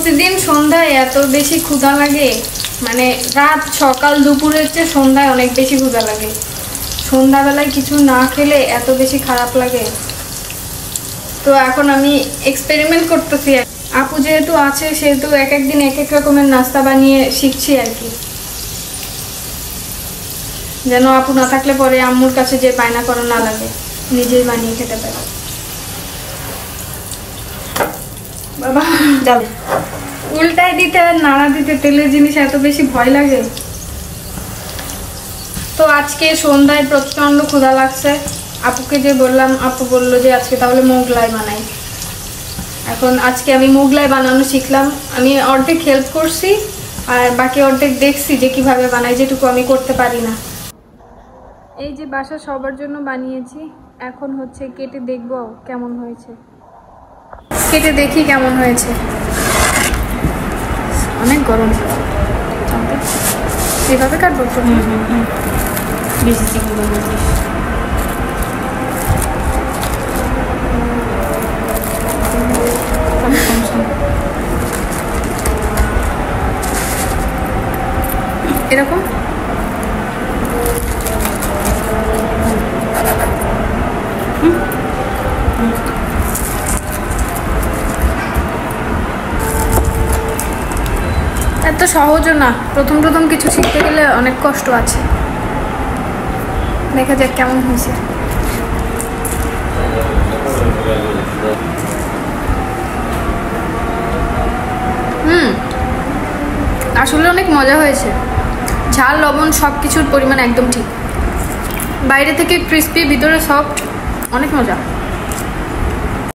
প্রতিদিন সন্ধ্যায় এত বেশি ক্ষুধা লাগে, মানে রাত সকাল দুপুরের চেয়ে সন্ধ্যায় অনেক বেশি ক্ষুধা লাগে। সন্ধ্যাবেলায় কিছু না খেলে এত বেশি খারাপ লাগে। তো এখন আমি এক্সপেরিমেন্ট করতেছি। আপু যেহেতু আছে সেহেতু এক একদিন এক এক রকমের নাস্তা বানিয়ে শিখছি আর কি, যেন আপু না থাকলে পরে আম্মুর কাছে যে বায়না করা না লাগে, নিজেই বানিয়ে খেতে পারে। বাবা যাবে উল্টাই দিতে আর নাড়া দিতে তেলের জিনিস এত বেশি ভয় লাগে। তো আজকে সন্ধ্যায় প্রচন্ড ক্ষুধা লাগছে। আপুকে যে বললাম, আপু বললো যে আজকে তাহলে মোগলাই বানাই। এখন আজকে আমি মোগলাই বানানো শিখলাম। আমি অর্ধেক হেল্প করছি আর বাকি অর্ধেক দেখছি যে কিভাবে বানাই, যেটুকু আমি করতে পারি না। এই যে বাসা সবার জন্য বানিয়েছি, এখন হচ্ছে কেটে দেখবো কেমন হয়েছে। কেটে দেখি কেমন হয়েছে। অনেক গরম, এভাবে কাটবো তো। বেশি চিকন করছিস। এরকম এত সহজও না। প্রথম প্রথম কিছু শিখতে গেলে অনেক কষ্ট আছে। দেখা যাক কেমন হয়েছে। আসলে অনেক মজা হয়েছে। ঝাল লবণ সব কিছুর পরিমাণ একদম ঠিক। বাইরে থেকে ক্রিস্পি, ভিতরে সফট, অনেক মজা।